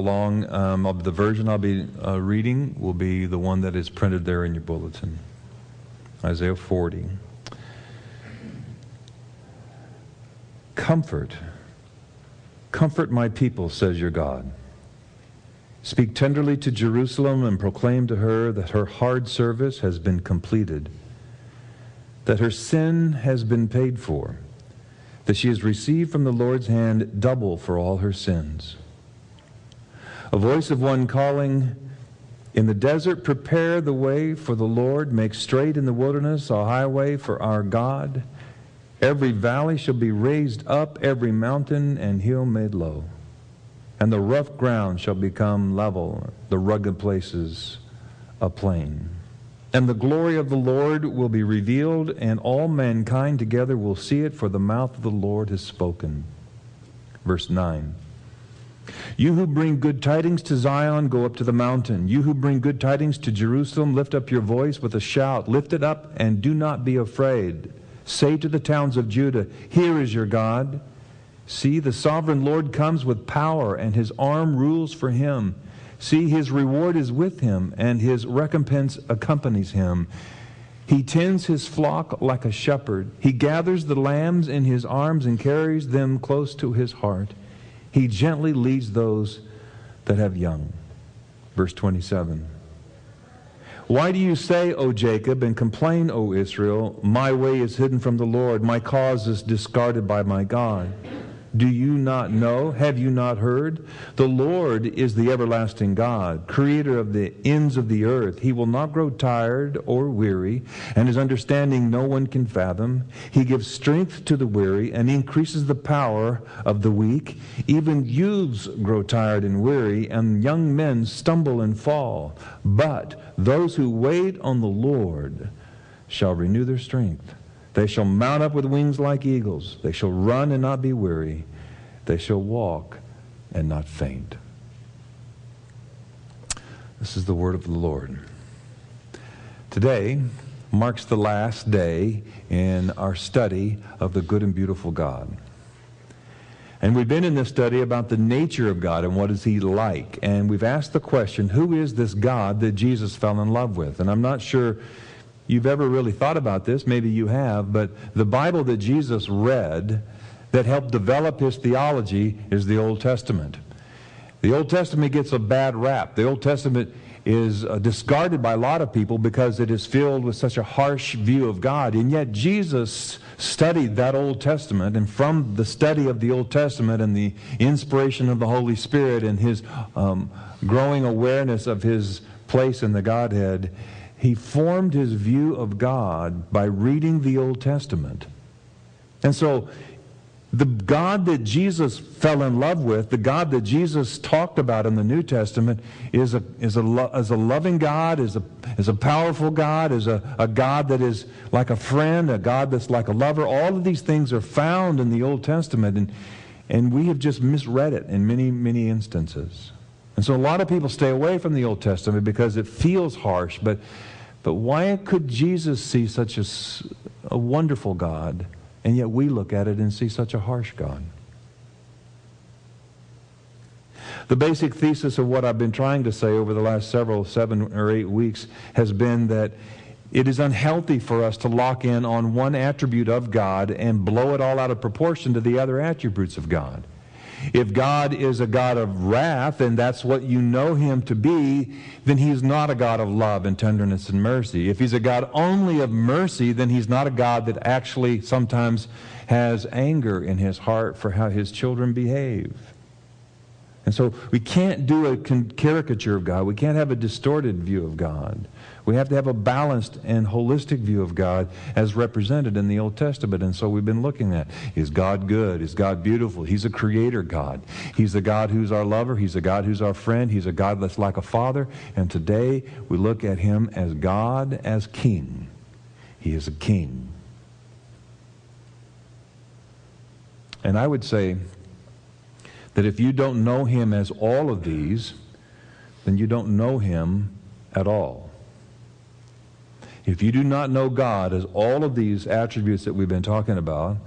follow along, the version I'll be reading will be the one that is printed there in your bulletin. Isaiah 40. Comfort my people, says your God. Speak tenderly to Jerusalem and proclaim to her that her hard service has been completed, that her sin has been paid for, that she has received from the Lord's hand double for all her sins. A voice of one calling, in the desert, prepare the way for the Lord, make straight in the wilderness a highway for our God. Every valley shall be raised up, every mountain and hill made low. And the rough ground shall become level, the rugged places a plain. And the glory of the Lord will be revealed, and all mankind together will see it, for the mouth of the Lord has spoken. Verse 9. You who bring good tidings to Zion, go up to the mountain. You who bring good tidings to Jerusalem, lift up your voice with a shout. Lift it up and do not be afraid. Say to the towns of Judah, here is your God. See, the sovereign Lord comes with power, and his arm rules for him. See, his reward is with him, and his recompense accompanies him. He tends his flock like a shepherd. He gathers the lambs in his arms and carries them close to his heart. He gently leads those that have young. Verse 27. Why do you say, O Jacob, and complain, O Israel, my way is hidden from the Lord, my cause is discarded by my God? Do you not know? Have you not heard? The Lord is the everlasting God, creator of the ends of the earth. He will not grow tired or weary, and his understanding no one can fathom. He gives strength to the weary and increases the power of the weak. Even youths grow tired and weary, and young men stumble and fall. But those who wait on the Lord shall renew their strength. They shall mount up with wings like eagles. They shall run and not be weary. They shall walk and not faint. This is the word of the Lord. Today marks the last day in our study of the good and beautiful God. And we've been in this study about the nature of God and what is he like. And we've asked the question, who is this God that Jesus fell in love with? And I'm not sure you've ever really thought about this. Maybe you have. But the Bible that Jesus read that helped develop his theology is the Old Testament. The Old Testament gets a bad rap. The Old Testament is discarded by a lot of people because it is filled with such a harsh view of God. And yet Jesus studied that Old Testament, and from the study of the Old Testament and the inspiration of the Holy Spirit and his growing awareness of his place in the Godhead, he formed his view of God by reading the Old Testament. And so the God that Jesus fell in love with, the God that Jesus talked about in the New Testament, is a loving God, is a powerful God, is a God that is like a friend, a God that's like a lover. All of these things are found in the Old Testament, and we have just misread it in many, many instances. And so a lot of people stay away from the Old Testament because it feels harsh, but why could Jesus see such a wonderful God, and yet we look at it and see such a harsh God? The basic thesis of what I've been trying to say over the last 7 or 8 weeks has been that it is unhealthy for us to lock in on one attribute of God and blow it all out of proportion to the other attributes of God. If God is a God of wrath, and that's what you know him to be, then he's not a God of love and tenderness and mercy. If he's a God only of mercy, then he's not a God that actually sometimes has anger in his heart for how his children behave. And so we can't do a caricature of God. We can't have a distorted view of God. We have to have a balanced and holistic view of God as represented in the Old Testament. And so we've been looking at, is God good? Is God beautiful? He's a creator God. He's a God who's our lover. He's a God who's our friend. He's a God that's like a father. And today we look at him as God, as king. He is a king. And I would say that if you don't know him as all of these, then you don't know him at all. If you do not know God as all of these attributes that we've been talking about,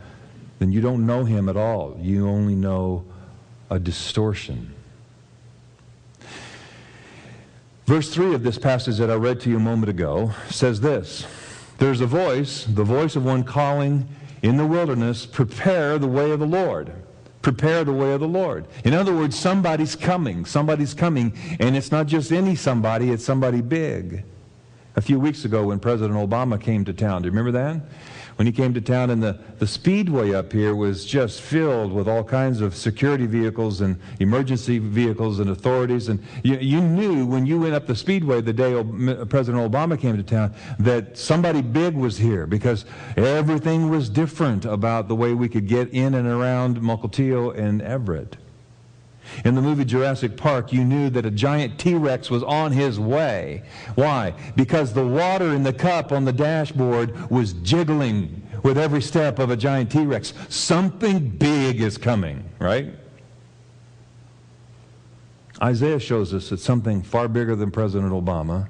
then you don't know him at all. You only know a distortion. Verse 3 of this passage that I read to you a moment ago says this: there's a voice, the voice of one calling in the wilderness, prepare the way of the Lord. Prepare the way of the Lord. In other words, somebody's coming. Somebody's coming, and it's not just any somebody, it's somebody big. A few weeks ago when President Obama came to town, do you remember that? When he came to town, and the speedway up here was just filled with all kinds of security vehicles and emergency vehicles and authorities. And you knew when you went up the speedway the day President Obama came to town that somebody big was here, because everything was different about the way we could get in and around Mukilteo and Everett. In the movie Jurassic Park, you knew that a giant T-Rex was on his way. Why? Because the water in the cup on the dashboard was jiggling with every step of a giant T-Rex. Something big is coming, right? Isaiah shows us that something far bigger than President Obama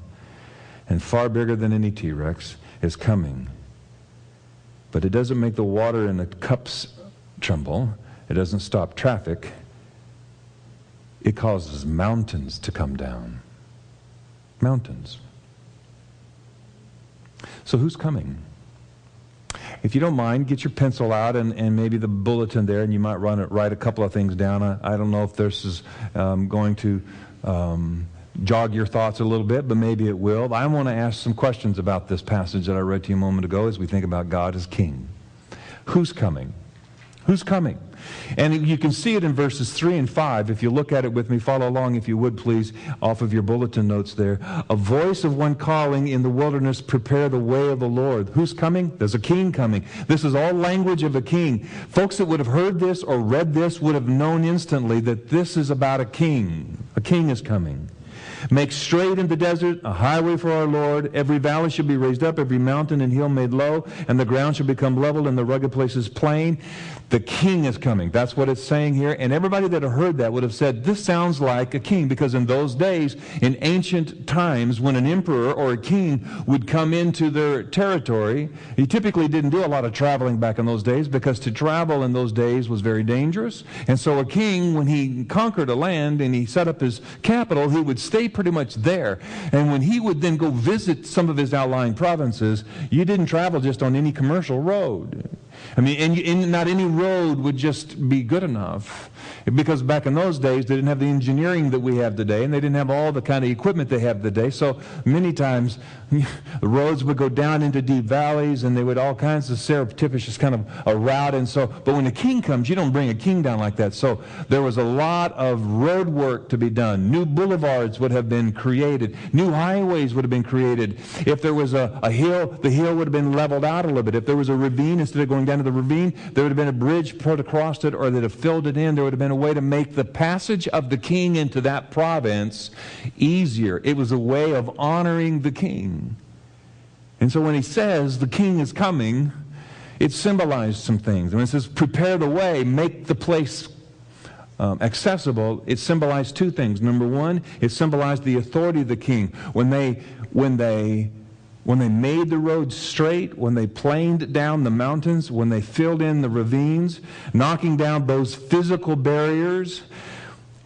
and far bigger than any T-Rex is coming. But it doesn't make the water in the cups tremble. It doesn't stop traffic. It causes mountains to come down. Mountains. So who's coming? If you don't mind, get your pencil out and maybe the bulletin there, and you might write a couple of things down. I don't know if this is going to jog your thoughts a little bit, but maybe it will. I want to ask some questions about this passage that I read to you a moment ago as we think about God as King. Who's coming? Who's coming? And you can see it in verses 3 and 5. If you look at it with me, follow along if you would, please, off of your bulletin notes there. A voice of one calling in the wilderness, prepare the way of the Lord. Who's coming? There's a king coming. This is all language of a king. Folks that would have heard this or read this would have known instantly that this is about a king. A king is coming. Make straight in the desert a highway for our Lord. Every valley shall be raised up, every mountain and hill made low, and the ground shall become level, and the rugged places plain. The king is coming. That's what it's saying here. And everybody that heard that would have said, this sounds like a king, because in those days, in ancient times, when an emperor or a king would come into their territory, he typically didn't do a lot of traveling back in those days, because to travel in those days was very dangerous. And so a king, when he conquered a land and he set up his capital, he would stay pretty much there. And when he would then go visit some of his outlying provinces, you didn't travel just on any commercial road. I mean, and not any road would just be good enough, because back in those days they didn't have the engineering that we have today, and they didn't have all the kind of equipment they have today. So many times the roads would go down into deep valleys, and they would all kinds of surreptitious kind of a route. And so, but when a king comes, you don't bring a king down like that. So there was a lot of road work to be done. New boulevards would have been created. New highways would have been created. If there was a hill, the hill would have been leveled out a little bit. If there was a ravine, instead of going down to the ravine, there would have been a bridge put across it, or they'd have filled it in. There would have been a way to make the passage of the king into that province easier. It was a way of honoring the king. And so when he says the king is coming, it symbolized some things. When it says prepare the way, make the place accessible, it symbolized two things. Number one, it symbolized the authority of the king. When they made the road straight, when they planed down the mountains, when they filled in the ravines, knocking down those physical barriers,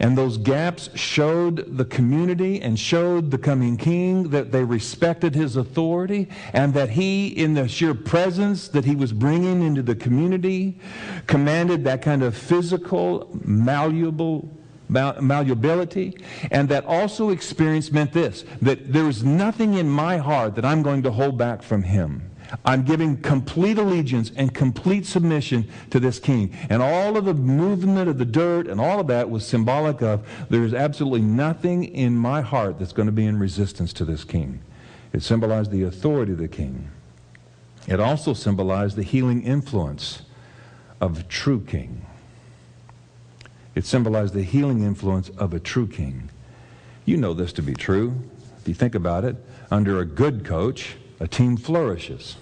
and those gaps showed the community and showed the coming king that they respected his authority, and that he, in the sheer presence that he was bringing into the community, commanded that kind of physical malleability. And that also experience meant this, that there is nothing in my heart that I'm going to hold back from him. I'm giving complete allegiance and complete submission to this king. And all of the movement of the dirt and all of that was symbolic of there's absolutely nothing in my heart that's going to be in resistance to this king. It symbolized the authority of the king. It also symbolized the healing influence of a true king. It symbolized the healing influence of a true king. You know this to be true. If you think about it, under a good coach, a team flourishes.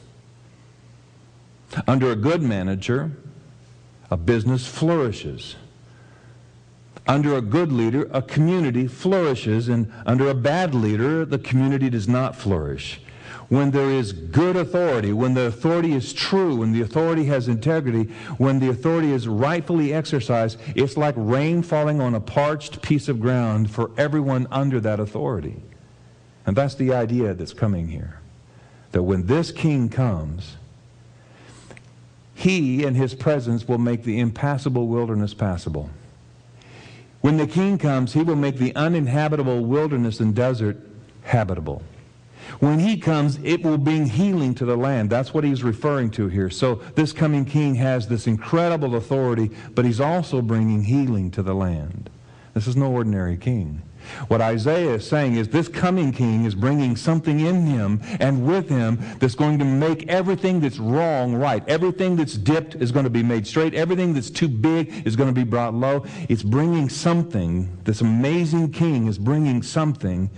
Under a good manager, a business flourishes. Under a good leader, a community flourishes. And under a bad leader, the community does not flourish. When there is good authority, when the authority is true, when the authority has integrity, when the authority is rightfully exercised, it's like rain falling on a parched piece of ground for everyone under that authority. And that's the idea that's coming here. That when this king comes, he and his presence will make the impassable wilderness passable. When the king comes, he will make the uninhabitable wilderness and desert habitable. When he comes, it will bring healing to the land. That's what he's referring to here. So this coming king has this incredible authority, but he's also bringing healing to the land. This is no ordinary king. What Isaiah is saying is this coming king is bringing something in him and with him that's going to make everything that's wrong right. Everything that's dipped is going to be made straight. Everything that's too big is going to be brought low. It's bringing something. This amazing king is bringing something.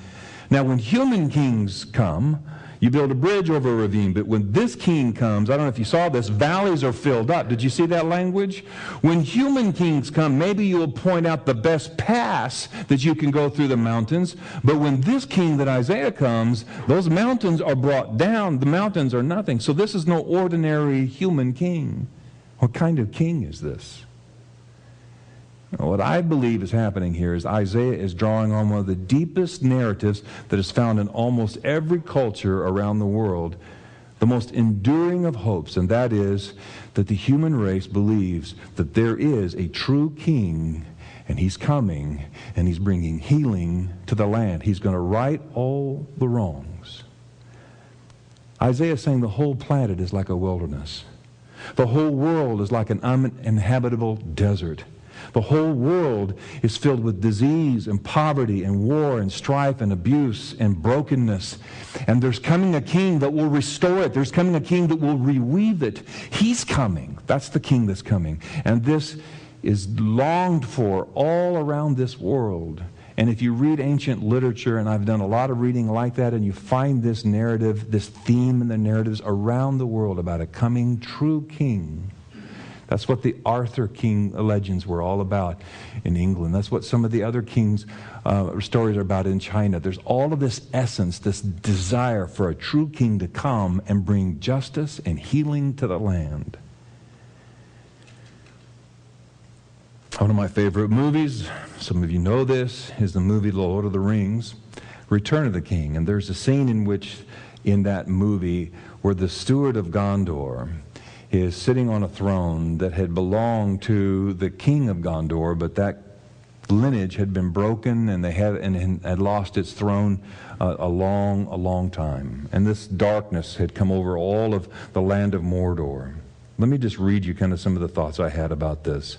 Now, when human kings come, you build a bridge over a ravine. But when this king comes, I don't know if you saw this, valleys are filled up. Did you see that language? When human kings come, maybe you'll point out the best pass that you can go through the mountains. But when this king that Isaiah comes, those mountains are brought down. The mountains are nothing. So this is no ordinary human king. What kind of king is this? What I believe is happening here is Isaiah is drawing on one of the deepest narratives that is found in almost every culture around the world, the most enduring of hopes, and that is that the human race believes that there is a true king, and he's coming, and he's bringing healing to the land. He's going to right all the wrongs. Isaiah is saying the whole planet is like a wilderness. The whole world is like an uninhabitable desert. The whole world is filled with disease and poverty and war and strife and abuse and brokenness. And there's coming a king that will restore it. There's coming a king that will reweave it. He's coming. That's the king that's coming. And this is longed for all around this world. And if you read ancient literature, and I've done a lot of reading like that, and you find this narrative, this theme in the narratives around the world about a coming true king. That's what the Arthur King legends were all about in England. That's what some of the other kings' stories are about in China. There's all of this essence, this desire for a true king to come and bring justice and healing to the land. One of my favorite movies, some of you know this, is the movie The Lord of the Rings, Return of the King. And there's a scene in that movie where the steward of Gondor is sitting on a throne that had belonged to the king of Gondor, but that lineage had been broken, and they had lost its throne a long time. And this darkness had come over all of the land of Mordor. Let me just read you kind of some of the thoughts I had about this.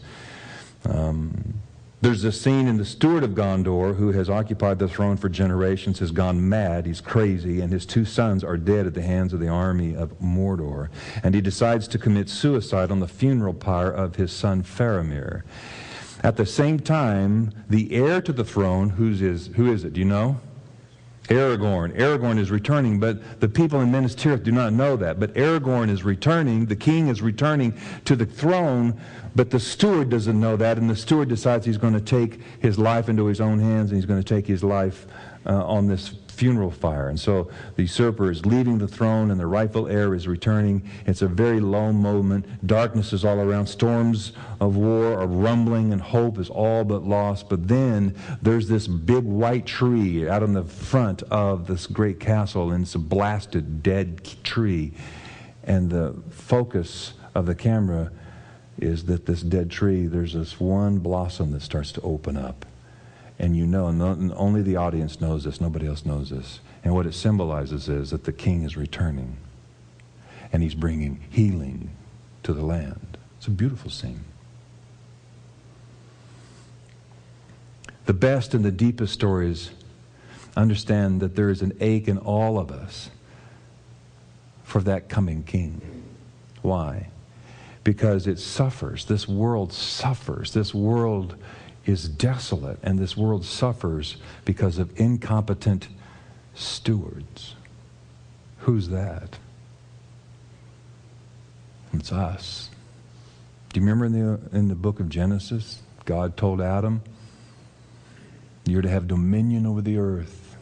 There's a scene in the steward of Gondor, who has occupied the throne for generations, has gone mad, he's crazy, and his 2 sons are dead at the hands of the army of Mordor. And he decides to commit suicide on the funeral pyre of his son Faramir. At the same time, the heir to the throne, who is it? Do you know? Aragorn. Aragorn is returning, but the people in Minas Tirith do not know that. But Aragorn is returning, the king is returning to the throne, but the steward doesn't know that, and the steward decides he's going to take his life into his own hands, and he's going to take his life on this funeral fire. And so the usurper is leaving the throne, and the rightful heir is returning. It's a very low moment. Darkness is all around. Storms of war are rumbling, and hope is all but lost. But then there's this big white tree out in the front of this great castle, and it's a blasted, dead tree. And the focus of the camera is that this dead tree, there's this one blossom that starts to open up. And you know, and only the audience knows this, nobody else knows this. And what it symbolizes is that the king is returning. And he's bringing healing to the land. It's a beautiful scene. The best and the deepest stories understand that there is an ache in all of us for that coming king. Why? Because it suffers. This world suffers. This world is desolate, and this world suffers because of incompetent stewards. Who's that? It's us. Do you remember in the book of Genesis, God told Adam, you're to have dominion over the earth.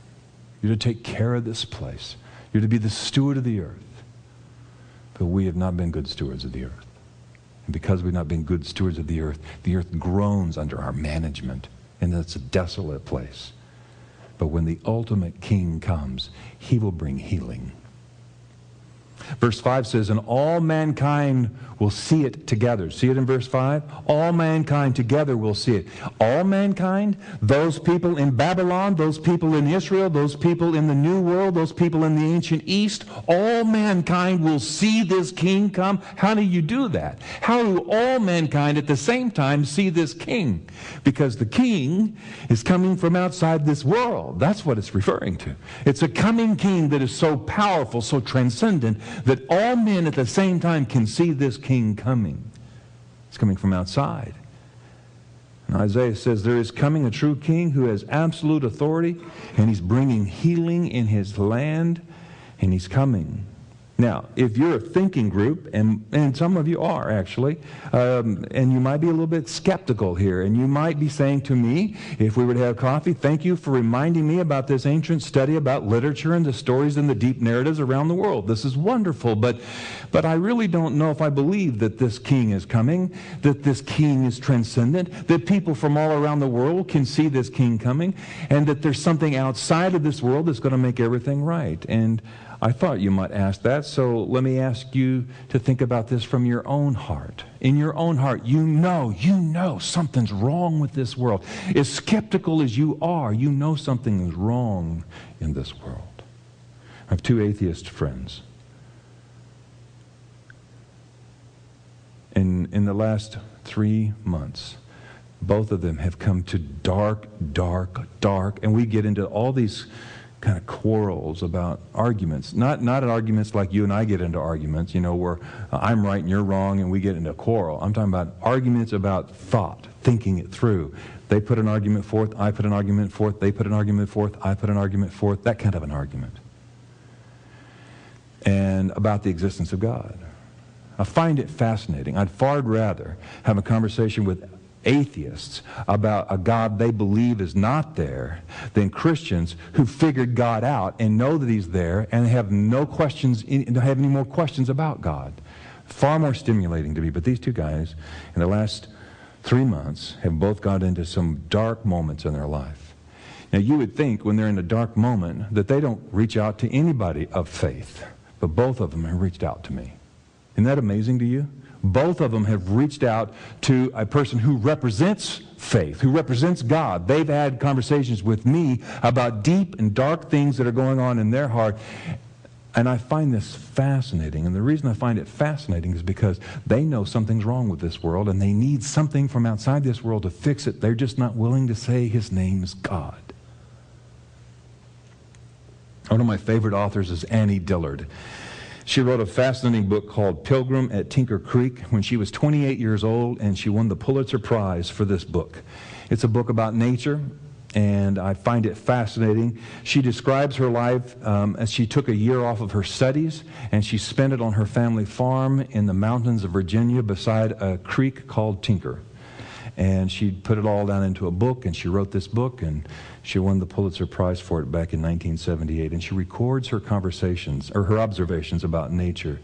You're to take care of this place. You're to be the steward of the earth. But we have not been good stewards of the earth. And because we've not been good stewards of the earth groans under our management. And it's a desolate place. But when the ultimate king comes, he will bring healing. Verse 5 says, and all mankind will see it together. See it in verse 5? All mankind together will see it. All mankind, those people in Babylon, those people in Israel, those people in the New World, those people in the ancient East, all mankind will see this king come. How do you do that? How do all mankind at the same time see this king? Because the king is coming from outside this world. That's what it's referring to. It's a coming king that is so powerful, so transcendent, that all men at the same time can see this king coming. It's coming from outside. And Isaiah says there is coming a true king who has absolute authority, and he's bringing healing in his land, and he's coming. Now, if you're a thinking group, and some of you are actually, and you might be a little bit skeptical here, and you might be saying to me, if we were to have coffee, thank you for reminding me about this ancient study about literature and the stories and the deep narratives around the world. This is wonderful, but I really don't know if I believe that this king is coming, that this king is transcendent, that people from all around the world can see this king coming, and that there's something outside of this world that's going to make everything right. And I thought you might ask that, so let me ask you to think about this from your own heart. In your own heart, you know something's wrong with this world. As skeptical as you are, you know something is wrong in this world. I have two atheist friends. In the last 3 months, both of them have come to dark, and we get into all these kind of quarrels about arguments. Not arguments like you and I get into arguments, where I'm right and you're wrong and we get into a quarrel. I'm talking about arguments about thought, thinking it through. They put an argument forth, I put an argument forth, they put an argument forth, I put an argument forth, that kind of an argument. And about the existence of God. I find it fascinating. I'd far rather have a conversation with atheists about a God they believe is not there than Christians who figured God out and know that he's there and have no questions, don't have any more questions about God. Far more stimulating to me. But these two guys, in the last 3 months, have both got into some dark moments in their life. Now, you would think when they're in a dark moment that they don't reach out to anybody of faith. But both of them have reached out to me. Isn't that amazing to you? Both of them have reached out to a person who represents faith, who represents God. They've had conversations with me about deep and dark things that are going on in their heart. And I find this fascinating. And the reason I find it fascinating is because they know something's wrong with this world, and they need something from outside this world to fix it. They're just not willing to say his name is God. One of my favorite authors is Annie Dillard. She wrote a fascinating book called Pilgrim at Tinker Creek when she was 28 years old, and she won the Pulitzer Prize for this book. It's a book about nature, and I find it fascinating. She describes her life as she took a year off of her studies, and she spent it on her family farm in the mountains of Virginia beside a creek called Tinker. And she put it all down into a book, and she wrote this book, and she won the Pulitzer Prize for it back in 1978. And she records her conversations, or her observations about nature.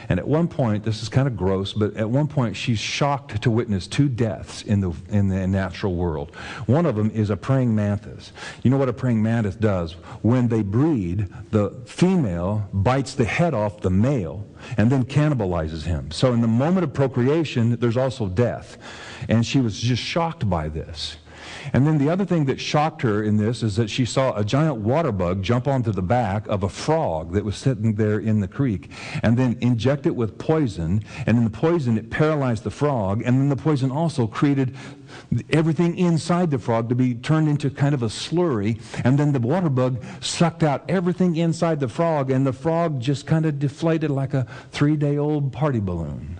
And at one point, this is kind of gross, but at one point she's shocked to witness 2 deaths in the natural world. One of them is a praying mantis. You know what a praying mantis does? When they breed, the female bites the head off the male and then cannibalizes him. So in the moment of procreation, there's also death. And she was just shocked by this. And then the other thing that shocked her in this is that she saw a giant water bug jump onto the back of a frog that was sitting there in the creek and then inject it with poison. And in the poison, it paralyzed the frog. And then the poison also created everything inside the frog to be turned into kind of a slurry. And then the water bug sucked out everything inside the frog, and the frog just kind of deflated like a 3-day-old party balloon.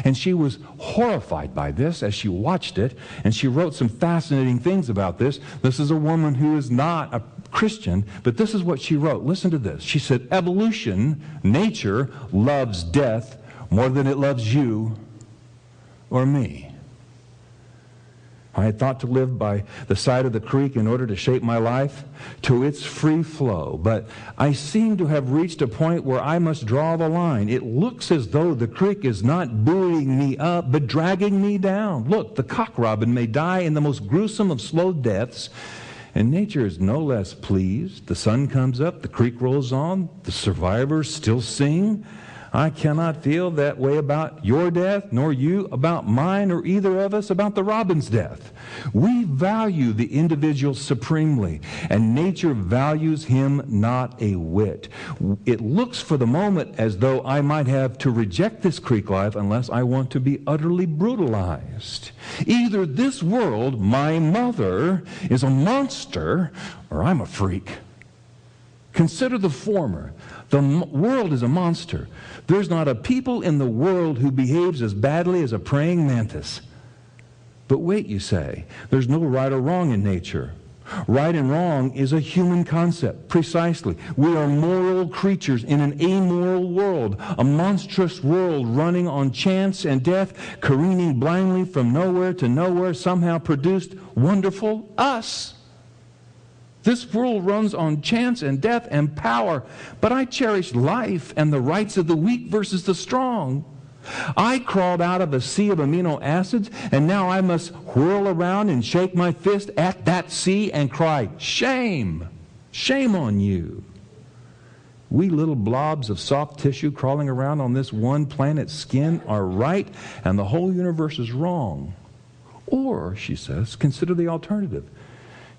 And she was horrified by this as she watched it, and she wrote some fascinating things about this. This is a woman who is not a Christian, but this is what she wrote. Listen to this. She said, evolution, nature, loves death more than it loves you or me. I had thought to live by the side of the creek in order to shape my life to its free flow, but I seem to have reached a point where I must draw the line. It looks as though the creek is not buoying me up, but dragging me down. Look, the cock robin may die in the most gruesome of slow deaths, And nature is no less pleased. The sun comes up, the creek rolls on, the survivors still sing. I cannot feel that way about your death, nor you about mine, or either of us about the robin's death. We value the individual supremely, and nature values him not a whit. It looks for the moment as though I might have to reject this creek life unless I want to be utterly brutalized. Either this world, my mother, is a monster, or I'm a freak. Consider the former. The world is a monster. There's not a people in the world who behaves as badly as a praying mantis. But wait, you say, there's no right or wrong in nature. Right and wrong is a human concept, precisely. We are moral creatures in an amoral world, a monstrous world running on chance and death, careening blindly from nowhere to nowhere, somehow produced wonderful us. This world runs on chance and death and power, but I cherish life and the rights of the weak versus the strong. I crawled out of a sea of amino acids, and now I must whirl around and shake my fist at that sea and cry, shame! Shame on you! We little blobs of soft tissue crawling around on this one planet's skin are right, and the whole universe is wrong. Or, she says, consider the alternative.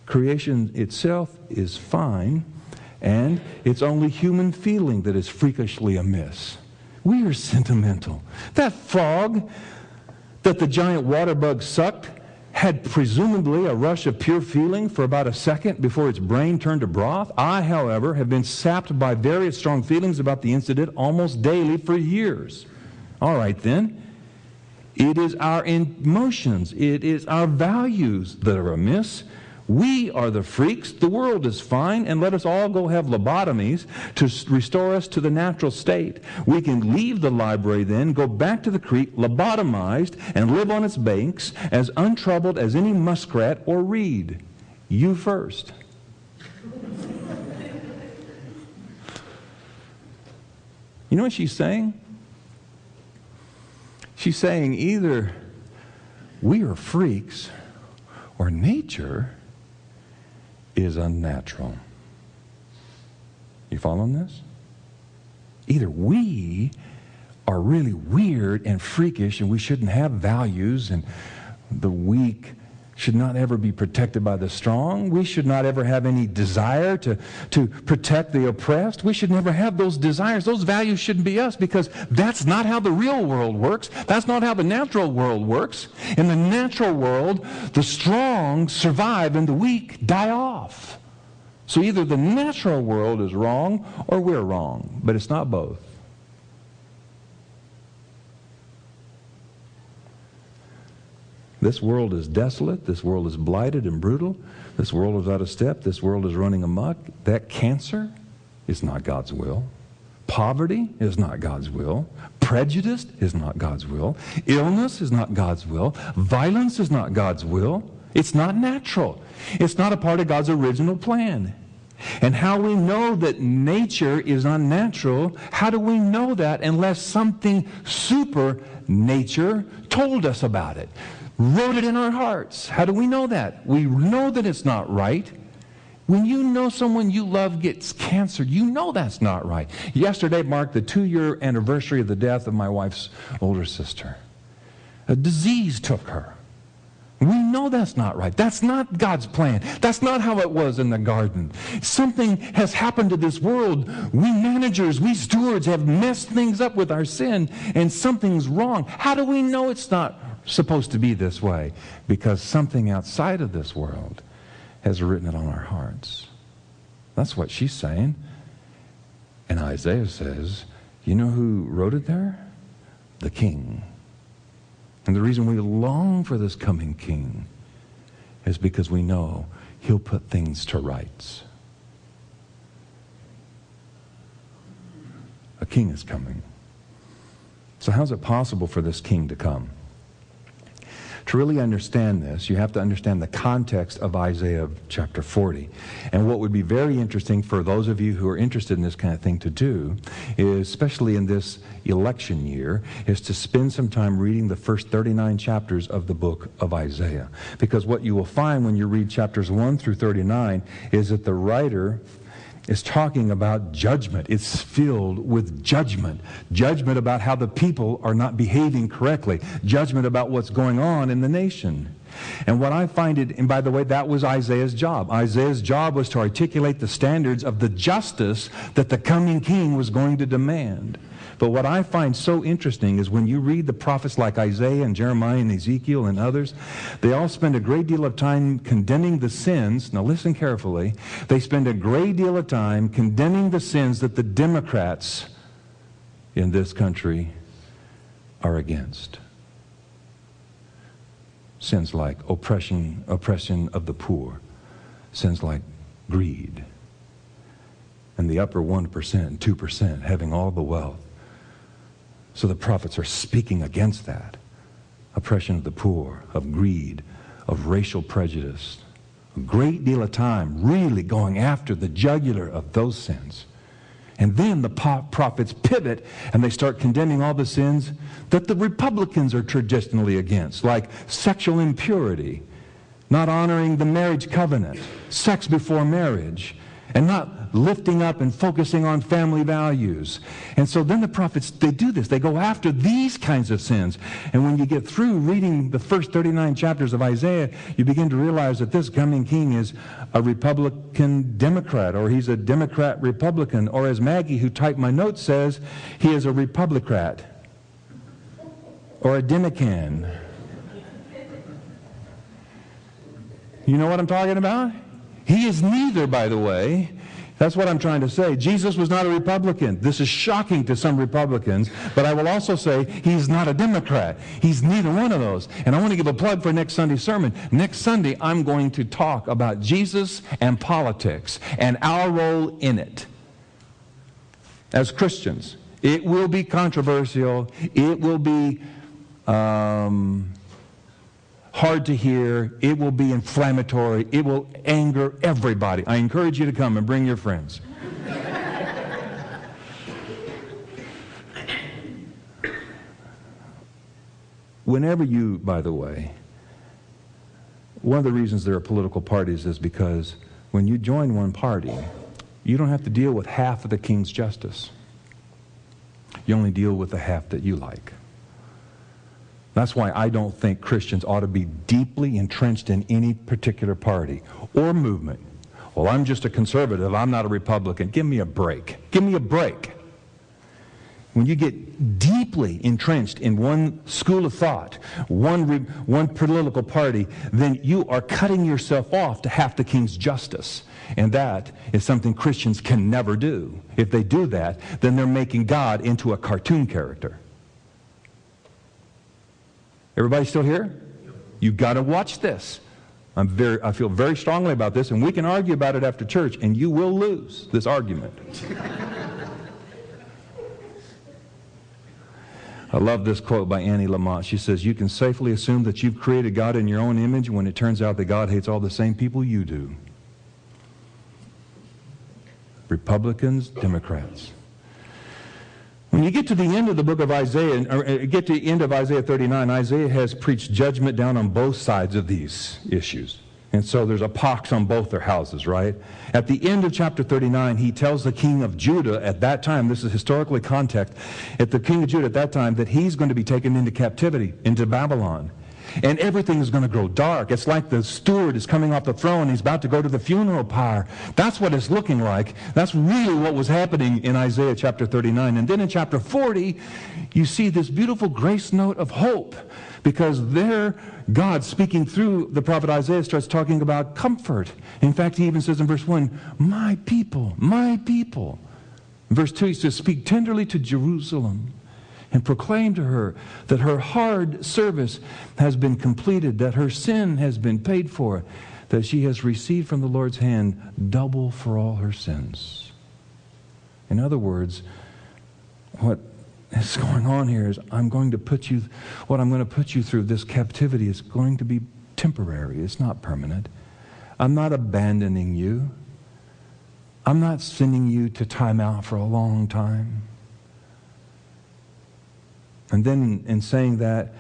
Creation itself is fine, and it's only human feeling that is freakishly amiss. We are sentimental. That frog that the giant water bug sucked had presumably a rush of pure feeling for about a second before its brain turned to broth. I, however, have been sapped by various strong feelings about the incident almost daily for years. All right, then. It is our emotions, it is our values that are amiss. We are the freaks. The world is fine, and let us all go have lobotomies to restore us to the natural state. We can leave the library then, go back to the creek, lobotomized, and live on its banks as untroubled as any muskrat or reed. You first. You know what she's saying? She's saying either we are freaks or nature is unnatural. You following this? Either we are really weird and freakish and we shouldn't have values, and the weak should not ever be protected by the strong. We should not ever have any desire to protect the oppressed. We should never have those desires. Those values shouldn't be us, because that's not how the real world works. That's not how the natural world works. In the natural world, the strong survive and the weak die off. So either the natural world is wrong or we're wrong, but it's not both. This world is desolate. This world is blighted and brutal. This world is out of step. This world is running amok. That cancer is not God's will. Poverty is not God's will. Prejudice is not God's will. Illness is not God's will. Violence is not God's will. It's not natural. It's not a part of God's original plan. And how we know that nature is unnatural, how do we know that unless something super nature told us about it? Wrote it in our hearts. How do we know that? We know that it's not right. When you know someone you love gets cancer, you know that's not right. Yesterday marked the 2-year anniversary of the death of my wife's older sister. A disease took her. We know that's not right. That's not God's plan. That's not how it was in the garden. Something has happened to this world. We managers, we stewards have messed things up with our sin, and something's wrong. How do we know it's not supposed to be this way? Because something outside of this world has written it on our hearts. That's what she's saying. And Isaiah says, you know who wrote it there? The king. And the reason we long for this coming king is because we know he'll put things to rights. A king is coming. So how's it possible for this king to come? To really understand this, you have to understand the context of Isaiah chapter 40. And what would be very interesting for those of you who are interested in this kind of thing to do is, especially in this election year, is to spend some time reading the first 39 chapters of the book of Isaiah. Because what you will find when you read chapters 1 through 39 is that the writer is talking about judgment. It's filled with judgment. Judgment about how the people are not behaving correctly. Judgment about what's going on in the nation. And what I find it, and by the way, that was Isaiah's job. Isaiah's job was to articulate the standards of the justice that the coming king was going to demand. But what I find so interesting is when you read the prophets like Isaiah and Jeremiah and Ezekiel and others, they all spend a great deal of time condemning the sins. Now listen carefully. They spend a great deal of time condemning the sins that the Democrats in this country are against. Sins like oppression of the poor. Sins like greed. And the upper 1% and 2% having all the wealth. So the prophets are speaking against that. Oppression of the poor, of greed, of racial prejudice. A great deal of time really going after the jugular of those sins. And then the prophets pivot and they start condemning all the sins that the Republicans are traditionally against, like sexual impurity, not honoring the marriage covenant, sex before marriage, and not lifting up and focusing on family values. And so then the prophets, they do this. They go after these kinds of sins. And when you get through reading the first 39 chapters of Isaiah, you begin to realize that this coming king is a Republican Democrat, or he's a Democrat Republican, or as Maggie, who typed my notes, says, he is a Republicrat, or a Demican. You know what I'm talking about? He is neither, by the way. That's what I'm trying to say. Jesus was not a Republican. This is shocking to some Republicans, but I will also say he's not a Democrat. He's neither one of those. And I want to give a plug for next Sunday's sermon. Next Sunday, I'm going to talk about Jesus and politics and our role in it as Christians. It will be controversial. It will be hard to hear. It will be inflammatory. It will anger everybody. I encourage you to come and bring your friends. Whenever you, by the way, one of the reasons there are political parties is because when you join one party, you don't have to deal with half of the king's justice. You only deal with the half that you like. That's why I don't think Christians ought to be deeply entrenched in any particular party or movement. Well, I'm just a conservative. I'm not a Republican. Give me a break. Give me a break. When you get deeply entrenched in one school of thought, one political party, then you are cutting yourself off to half the king's justice. And that is something Christians can never do. If they do that, then they're making God into a cartoon character. Everybody still here? You've got to watch this. I feel very strongly about this, and we can argue about it after church, and you will lose this argument. I love this quote by Annie Lamott. She says, "You can safely assume that you've created God in your own image when it turns out that God hates all the same people you do." Republicans, Democrats. When you get to the end of the book of Isaiah, or get to the end of Isaiah 39, Isaiah has preached judgment down on both sides of these issues. And so there's a pox on both their houses, right? At the end of chapter 39, he tells the king of Judah at that time, this is historically context, at the king of Judah at that time, that he's going to be taken into captivity, into Babylon. And everything is going to grow dark. It's like the steward is coming off the throne. He's about to go to the funeral pyre. That's what it's looking like. That's really what was happening in Isaiah chapter 39. And then in chapter 40, you see this beautiful grace note of hope. Because there, God, speaking through the prophet Isaiah, starts talking about comfort. In fact, he even says in verse 1, my people, my people. In verse 2, he says, speak tenderly to Jerusalem and proclaim to her that her hard service has been completed, that her sin has been paid for, that she has received from the Lord's hand double for all her sins. In other words, what is going on here is what I'm going to put you through, this captivity, is going to be temporary. It's not permanent. I'm not abandoning you. I'm not sending you to time out for a long time. And then in saying that,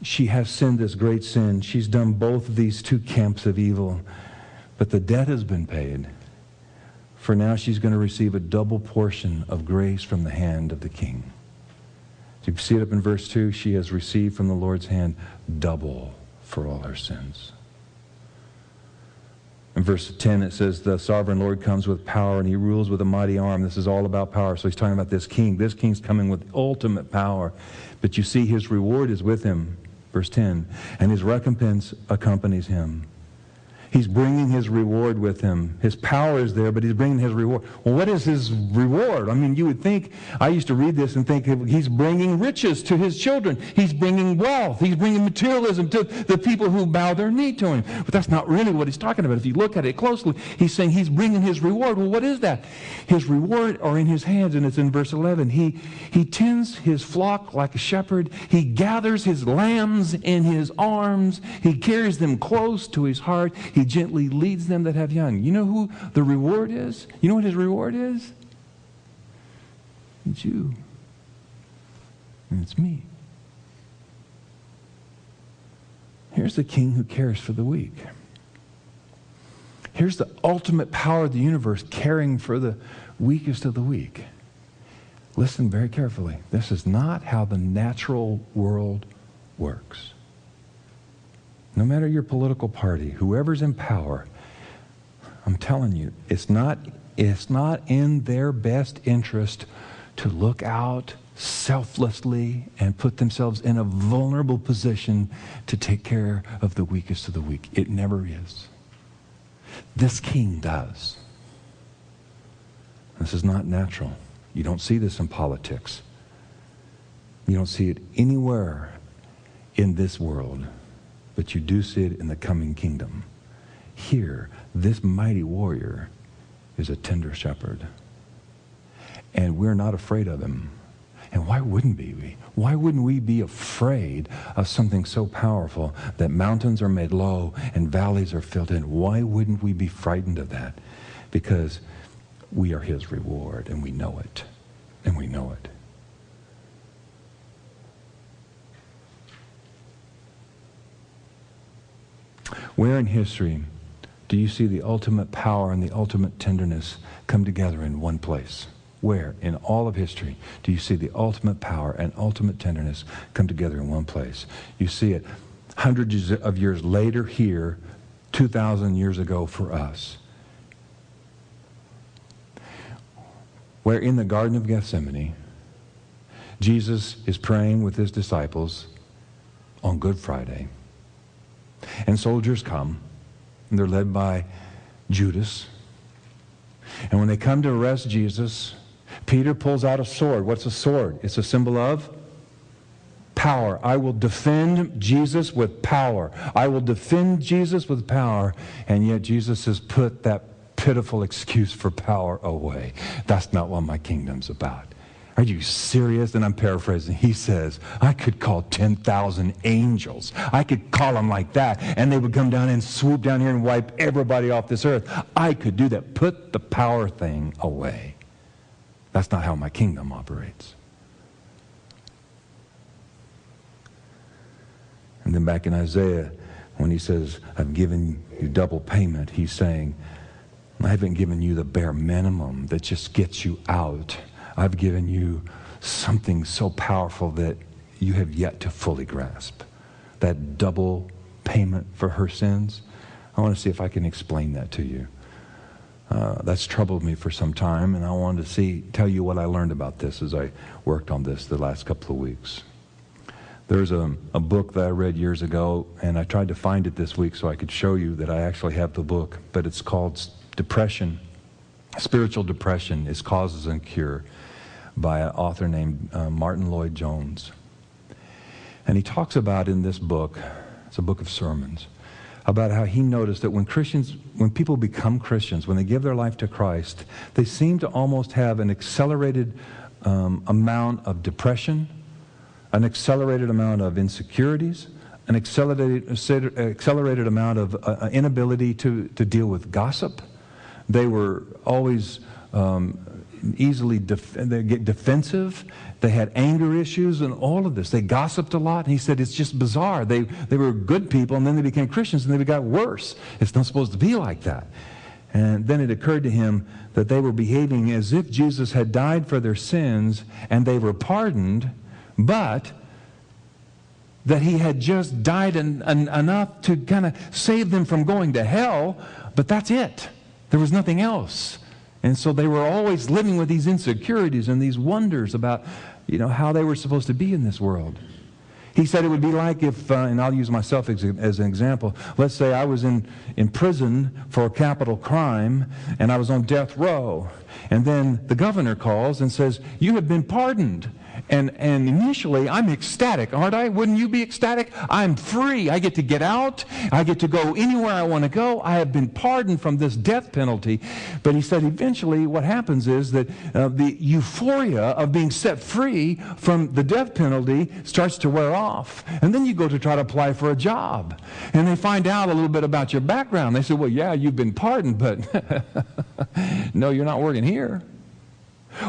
she has sinned this great sin. She's done both of these two camps of evil. But the debt has been paid. For now she's going to receive a double portion of grace from the hand of the King. So you see it up in verse 2. She has received from the Lord's hand double for all her sins. In verse 10 it says, the sovereign Lord comes with power and he rules with a mighty arm. This is all about power. So he's talking about this king. This king's coming with ultimate power. But you see his reward is with him. Verse 10, and his recompense accompanies him. He's bringing his reward with him. His power is there, but he's bringing his reward. Well, what is his reward? I mean, you would think, I used to read this and think he's bringing riches to his children. He's bringing wealth. He's bringing materialism to the people who bow their knee to him. But that's not really what he's talking about. If you look at it closely, he's saying he's bringing his reward. Well, what is that? His reward are in his hands, and it's in verse 11. He tends his flock like a shepherd. He gathers his lambs in his arms. He carries them close to his heart. He gently leads them that have young. You know who the reward is? You know what his reward is? It's you. And it's me. Here's the king who cares for the weak. Here's the ultimate power of the universe caring for the weakest of the weak. Listen very carefully. This is not how the natural world works. No matter your political party, whoever's in power, I'm telling you, it's not in their best interest to look out selflessly and put themselves in a vulnerable position to take care of the weakest of the weak. It never is. This king does. This is not natural. You don't see this in politics. You don't see it anywhere in this world. But you do see it in the coming kingdom. Here, this mighty warrior is a tender shepherd. And we're not afraid of him. And why wouldn't we? Why wouldn't we be afraid of something so powerful that mountains are made low and valleys are filled in? Why wouldn't we be frightened of that? Because we are his reward, and we know it. And we know it. Where in history do you see the ultimate power and the ultimate tenderness come together in one place? Where in all of history do you see the ultimate power and ultimate tenderness come together in one place? You see it hundreds of years later here, 2,000 years ago for us. Where in the Garden of Gethsemane, Jesus is praying with his disciples on Good Friday. And soldiers come, and they're led by Judas. And when they come to arrest Jesus, Peter pulls out a sword. What's a sword? It's a symbol of power. I will defend Jesus with power. I will defend Jesus with power. And yet Jesus has put that pitiful excuse for power away. That's not what my kingdom's about. Are you serious? And I'm paraphrasing. He says, I could call 10,000 angels. I could call them like that, and they would come down and swoop down here and wipe everybody off this earth. I could do that. Put the power thing away. That's not how my kingdom operates. And then back in Isaiah, when he says, I've given you double payment, he's saying, I haven't given you the bare minimum that just gets you out. I've given you something so powerful that you have yet to fully grasp. That double payment for her sins. I want to see if I can explain that to you. That's troubled me for some time, and I wanted to tell you what I learned about this as I worked on this the last couple of weeks. There's a book that I read years ago, and I tried to find it this week so I could show you that I actually have the book, but it's called Depression. Spiritual Depression: Its Causes and Cure, by an author named Martin Lloyd-Jones. And he talks about in this book, it's a book of sermons, about how he noticed that when people become Christians, when they give their life to Christ, they seem to almost have an accelerated amount of depression, an accelerated amount of insecurities, an accelerated amount of inability to deal with gossip. They were always easily they get defensive. They had anger issues and all of this. They gossiped a lot. And he said it's just bizarre. They were good people, and then they became Christians, and they got worse. It's not supposed to be like that. And then it occurred to him that they were behaving as if Jesus had died for their sins, and they were pardoned, but that he had just died enough to kind of save them from going to hell, but that's it. There was nothing else. And so they were always living with these insecurities and these wonders about, how they were supposed to be in this world. He said it would be like if, and I'll use myself as an example, let's say I was in prison for a capital crime and I was on death row. And then the governor calls and says, "You have been pardoned." And initially, I'm ecstatic, aren't I? Wouldn't you be ecstatic? I'm free. I get to get out. I get to go anywhere I want to go. I have been pardoned from this death penalty. But he said eventually what happens is that the euphoria of being set free from the death penalty starts to wear off. And then you go to try to apply for a job. And they find out a little bit about your background. They say, "Well, yeah, you've been pardoned, but no, you're not working here."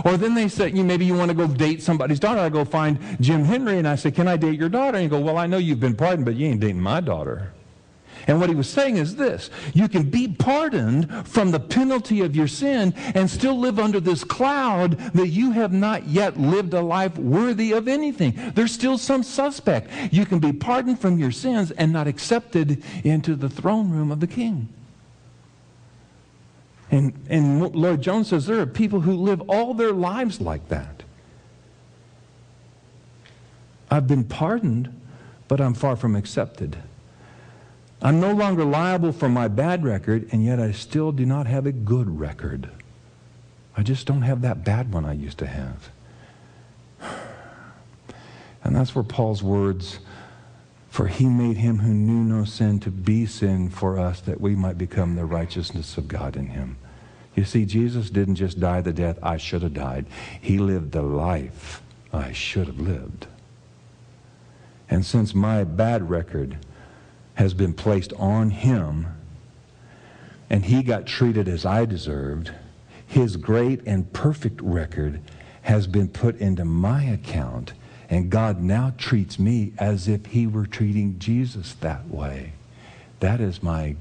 Or then they say, maybe you want to go date somebody's daughter. I go find Jim Henry and I say, "Can I date your daughter?" And you go, "Well, I know you've been pardoned, but you ain't dating my daughter." And what he was saying is this: you can be pardoned from the penalty of your sin and still live under this cloud that you have not yet lived a life worthy of anything. There's still some suspect. You can be pardoned from your sins and not accepted into the throne room of the King. And Lloyd Jones says there are people who live all their lives like that. I've been pardoned, but I'm far from accepted. I'm no longer liable for my bad record, and yet I still do not have a good record. I just don't have that bad one I used to have. And that's where Paul's words, "For he made him who knew no sin to be sin for us, that we might become the righteousness of God in him." You see, Jesus didn't just die the death I should have died. He lived the life I should have lived. And since my bad record has been placed on him, and he got treated as I deserved, his great and perfect record has been put into my account, and God now treats me as if he were treating Jesus that way. That is my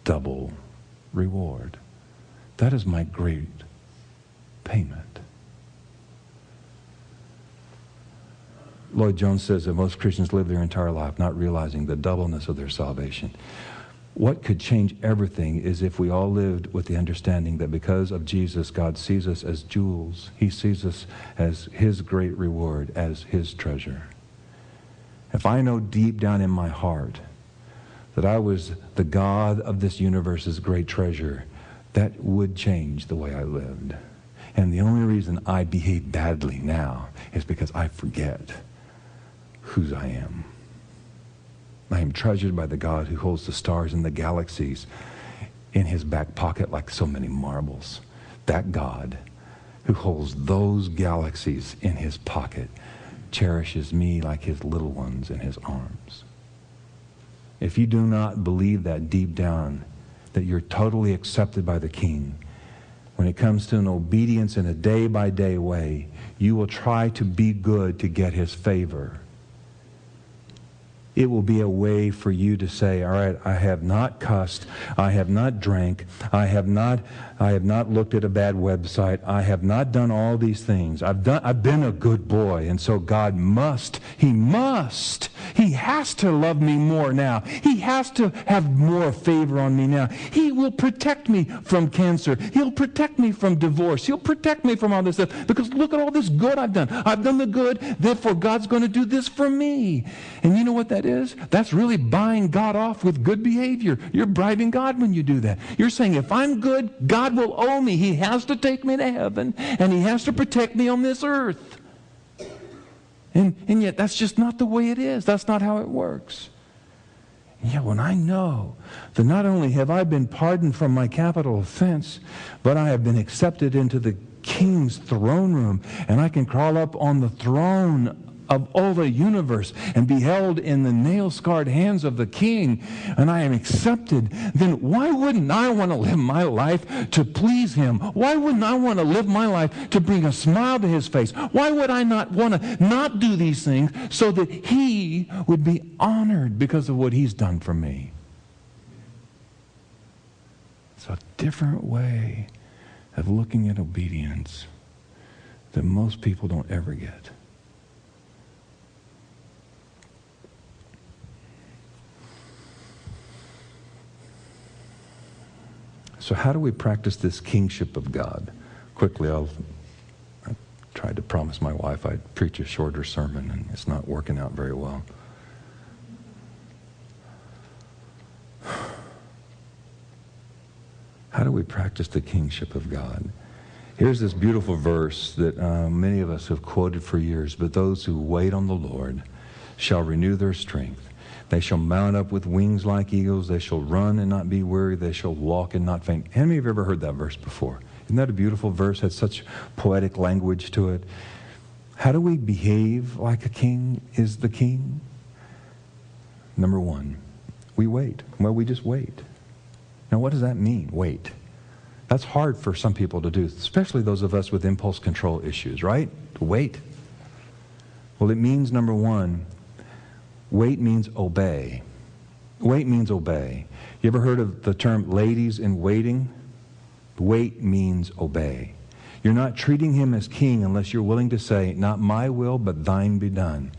double reward. That is my great payment. Lloyd Jones says that most Christians live their entire life not realizing the doubleness of their salvation. What could change everything is if we all lived with the understanding that because of Jesus, God sees us as jewels. He sees us as his great reward, as his treasure. If I know deep down in my heart that I was the God of this universe's great treasure, that would change the way I lived. And the only reason I behave badly now is because I forget whose I am. I am treasured by the God who holds the stars and the galaxies in his back pocket like so many marbles. That God who holds those galaxies in his pocket cherishes me like his little ones in his arms. If you do not believe that deep down, that you're totally accepted by the King, when it comes to an obedience in a day-by-day way, you will try to be good to get his favor. It will be a way for you to say, all right, I have not cussed, I have not drank, I have not looked at a bad website, I have not done all these things. I've been a good boy, and so God He has to love me more now. He has to have more favor on me now. He will protect me from cancer. He'll protect me from divorce. He'll protect me from all this stuff, because look at all this good I've done. I've done the good, therefore God's going to do this for me. And you know what that is? That's really buying God off with good behavior. You're bribing God when you do that. You're saying, if I'm good, God will owe me. He has to take me to heaven, and he has to protect me on this earth. And yet that's just not the way it is. That's not how it works. And yet when I know that not only have I been pardoned from my capital offense, but I have been accepted into the king's throne room, and I can crawl up on the throne of all the universe and be held in the nail-scarred hands of the king, and I am accepted, then why wouldn't I want to live my life to please him? Why wouldn't I want to live my life to bring a smile to his face? Why would I not want to not do these things so that he would be honored because of what he's done for me? It's a different way of looking at obedience that most people don't ever get. So how do we practice this kingship of God? Quickly, I tried to promise my wife I'd preach a shorter sermon, and it's not working out very well. How do we practice the kingship of God? Here's this beautiful verse that many of us have quoted for years. But those who wait on the Lord shall renew their strength. They shall mount up with wings like eagles. They shall run and not be weary. They shall walk and not faint. How many of you have ever heard that verse before? Isn't that a beautiful verse? It has such poetic language to it. How do we behave like a king is the king? Number one, we wait. Well, we just wait. Now, what does that mean, wait? That's hard for some people to do, especially those of us with impulse control issues, right? To wait. Well, it means, number one, wait means obey. Wait means obey. You ever heard of the term ladies in waiting? Wait means obey. You're not treating him as king unless you're willing to say, not my will, but thine be done.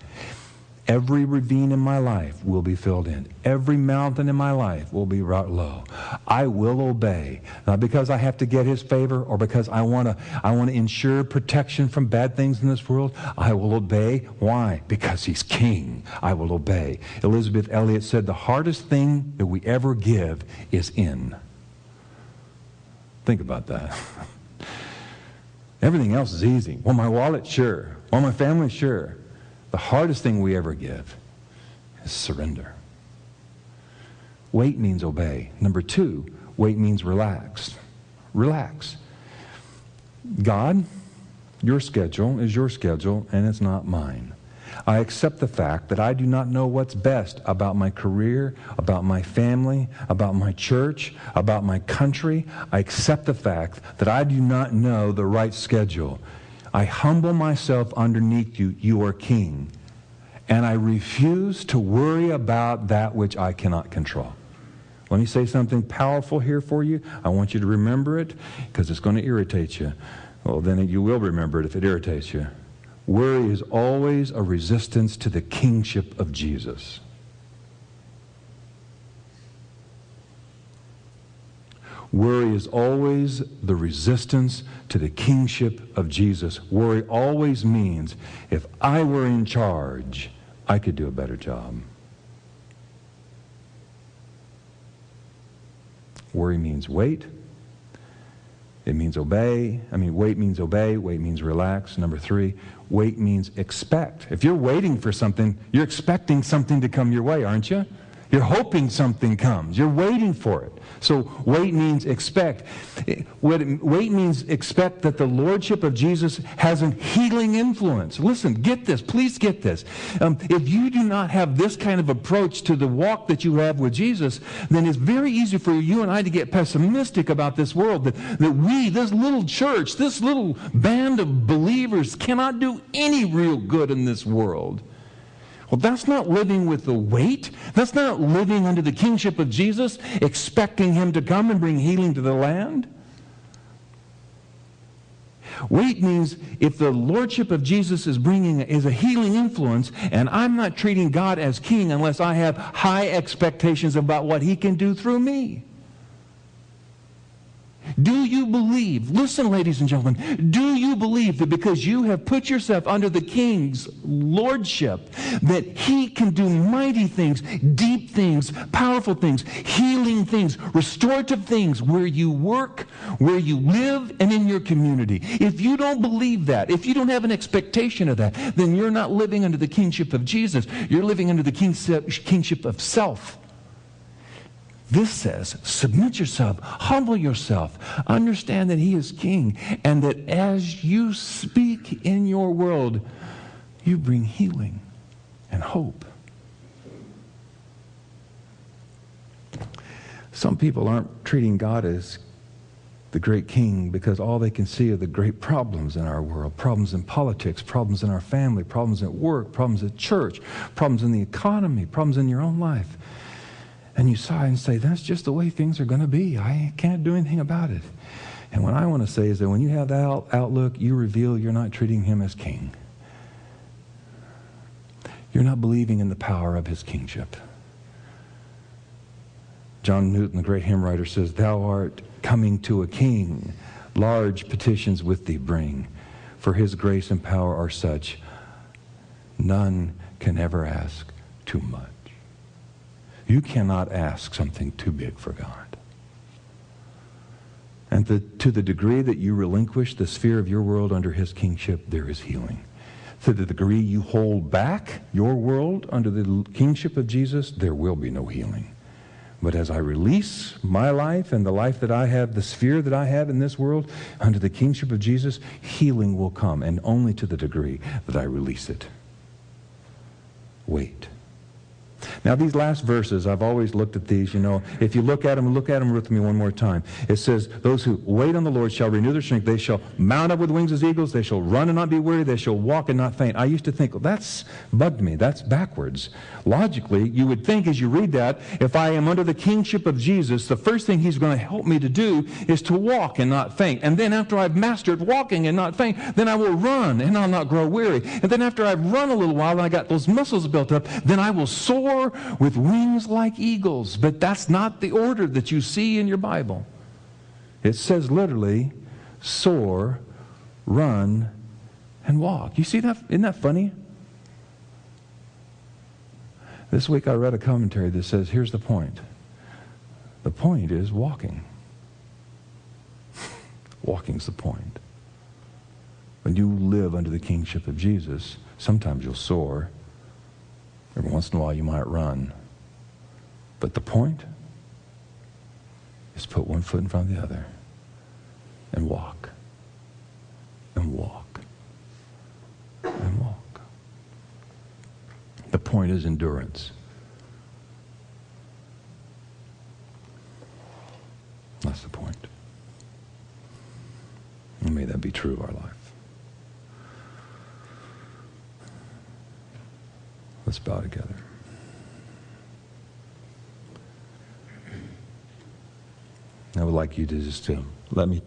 Every ravine in my life will be filled in. Every mountain in my life will be brought low. I will obey, not because I have to get his favor or because I want to ensure protection from bad things in this world. I will obey. Why? Because he's king. I will obey. Elizabeth Elliot said the hardest thing that we ever give is in. Think about that. Everything else is easy. Well, my wallet, sure. Well, my family, sure. The hardest thing we ever give is surrender. Wait means obey. Number two, wait means relax. Relax. God, your schedule is your schedule and it's not mine. I accept the fact that I do not know what's best about my career, about my family, about my church, about my country. I accept the fact that I do not know the right schedule. I humble myself underneath you. You are king. And I refuse to worry about that which I cannot control. Let me say something powerful here for you. I want you to remember it because it's going to irritate you. Well, then you will remember it if it irritates you. Worry is always a resistance to the kingship of Jesus. Worry is always the resistance to the kingship of Jesus. Worry always means, if I were in charge, I could do a better job. Worry means wait. It means obey. Wait means obey. Wait means relax. Number three, wait means expect. If you're waiting for something, you're expecting something to come your way, aren't you? You're hoping something comes. You're waiting for it. So wait means expect. Wait means expect that the lordship of Jesus has a healing influence. Listen, get this. Please get this. If you do not have this kind of approach to the walk that you have with Jesus, then it's very easy for you and I to get pessimistic about this world. That we, this little church, this little band of believers cannot do any real good in this world. Well, that's not living with the weight. That's not living under the kingship of Jesus, expecting him to come and bring healing to the land. Wait means if the lordship of Jesus is a healing influence, and I'm not treating God as king unless I have high expectations about what he can do through me. Do you believe, listen ladies and gentlemen, do you believe that because you have put yourself under the king's lordship, that he can do mighty things, deep things, powerful things, healing things, restorative things where you work, where you live, and in your community? If you don't believe that, if you don't have an expectation of that, then you're not living under the kingship of Jesus. You're living under the kingship of self. This says, submit yourself, humble yourself, understand that he is king, and that as you speak in your world, you bring healing and hope. Some people aren't treating God as the great king because all they can see are the great problems in our world. Problems in politics, problems in our family, problems at work, problems at church, problems in the economy, problems in your own life. And you sigh and say, that's just the way things are going to be. I can't do anything about it. And what I want to say is that when you have that outlook, you reveal you're not treating him as king. You're not believing in the power of his kingship. John Newton, the great hymn writer, says, thou art coming to a king, large petitions with thee bring, for his grace and power are such, none can ever ask too much. You cannot ask something too big for God. And to the degree that you relinquish the sphere of your world under his kingship, there is healing. To the degree you hold back your world under the kingship of Jesus, there will be no healing. But as I release my life and the life that I have, the sphere that I have in this world, under the kingship of Jesus, healing will come, and only to the degree that I release it. Wait. Now, these last verses, I've always looked at these, if you look at them with me one more time. It says, those who wait on the Lord shall renew their strength. They shall mount up with wings as eagles. They shall run and not be weary. They shall walk and not faint. I used to think, well, that's bugged me. That's backwards. Logically, you would think as you read that, if I am under the kingship of Jesus, the first thing he's going to help me to do is to walk and not faint. And then after I've mastered walking and not faint, then I will run and I'll not grow weary. And then after I've run a little while and I got those muscles built up, then I will soar with wings like eagles. But that's not the order that you see in your Bible. It says literally, soar, run, and walk. You see that? Isn't that funny? This week I read a commentary that says, here's the point. The point is walking. Walking's the point. When you live under the kingship of Jesus, sometimes you'll soar. Every once in a while you might run. But the point is put one foot in front of the other and walk. And walk. And walk. The point is endurance. That's the point. And may that be true of our life. Let's bow together. I would like you to just let me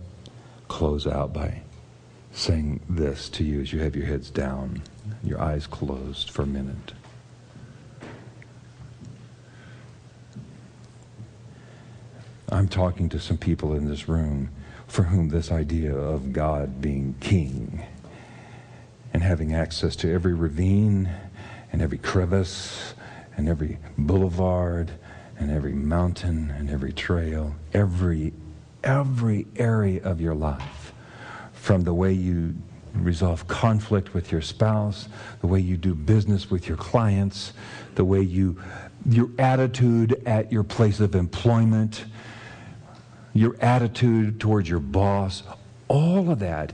close out by saying this to you as you have your heads down, your eyes closed for a minute. I'm talking to some people in this room for whom this idea of God being king and having access to every ravine and every crevice and every boulevard and every mountain and every trail, every area of your life, from the way you resolve conflict with your spouse, the way you do business with your clients, the way your attitude at your place of employment, your attitude towards your boss, all of that.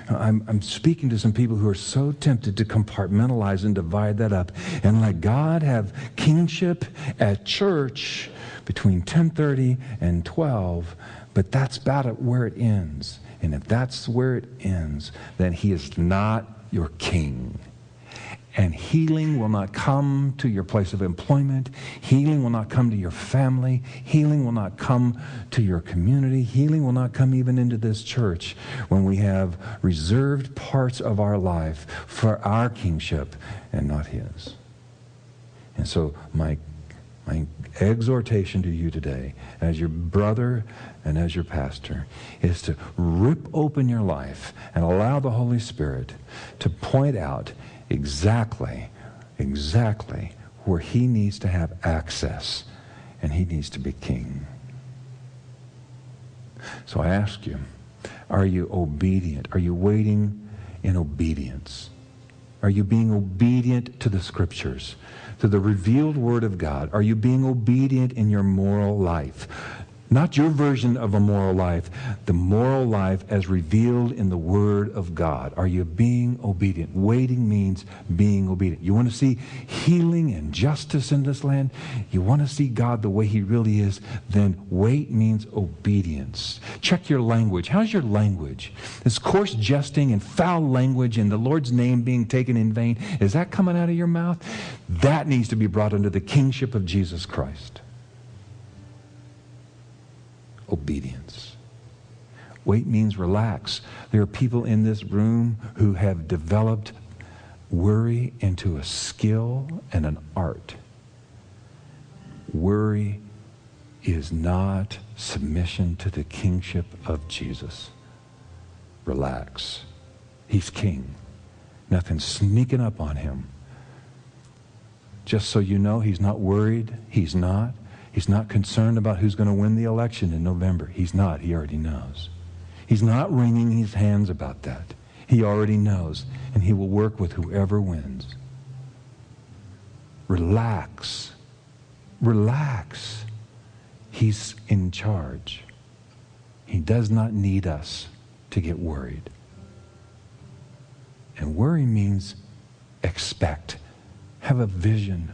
I'm speaking to some people who are so tempted to compartmentalize and divide that up and let God have kingship at church between 10:30 and 12, but that's about where it ends. And if that's where it ends, then he is not your king. And healing will not come to your place of employment. Healing will not come to your family. Healing will not come to your community. Healing will not come even into this church when we have reserved parts of our life for our kingship and not his. And so my exhortation to you today, as your brother and as your pastor, is to rip open your life and allow the Holy Spirit to point out exactly where he needs to have access and he needs to be king. So I ask you, are you obedient? Are you waiting in obedience? Are you being obedient to the Scriptures, to the revealed Word of God? Are you being obedient in your moral life? Not your version of a moral life, the moral life as revealed in the Word of God. Are you being obedient? Waiting means being obedient. You want to see healing and justice in this land? You want to see God the way He really is? Then wait means obedience. Check your language. How's your language? Is coarse jesting and foul language and the Lord's name being taken in vain, is that coming out of your mouth? That needs to be brought under the kingship of Jesus Christ. Obedience. Wait means relax. There are people in this room who have developed worry into a skill and an art. Worry is not submission to the kingship of Jesus. Relax. He's king. Nothing's sneaking up on him. Just so you know, he's not worried. He's not. He's not concerned about who's going to win the election in November. He's not. He already knows. He's not wringing his hands about that. He already knows, and he will work with whoever wins. Relax. Relax. He's in charge. He does not need us to get worried. And worry means expect. Have a vision.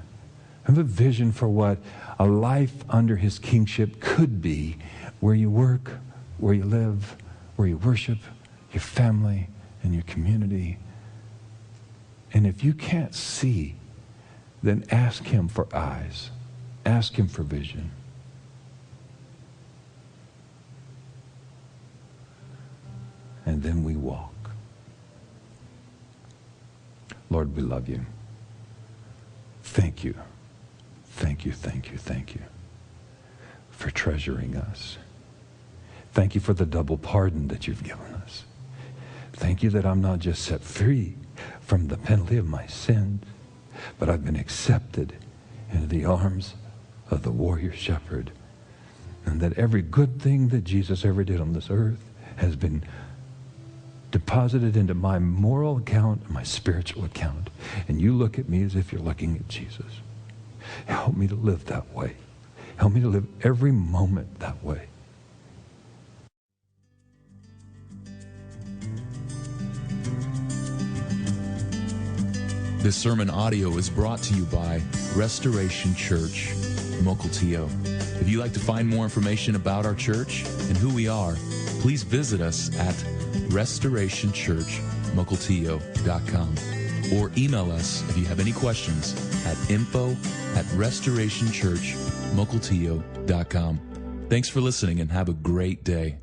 Have a vision for what a life under his kingship could be, where you work, where you live, where you worship, your family, and your community. And if you can't see, then ask him for eyes. Ask him for vision. And then we walk. Lord, we love you. Thank you. Thank you, thank you, thank you for treasuring us. Thank you for the double pardon that you've given us. Thank you that I'm not just set free from the penalty of my sins, but I've been accepted into the arms of the warrior shepherd, and that every good thing that Jesus ever did on this earth has been deposited into my moral account, my spiritual account. And you look at me as if you're looking at Jesus. Help me to live that way. Help me to live every moment that way. This sermon audio is brought to you by Restoration Church, Mukilteo. If you'd like to find more information about our church and who we are, please visit us at restorationchurchmukilteo.com or email us if you have any questions at info@restorationchurchmukilteo.com. Thanks for listening and have a great day.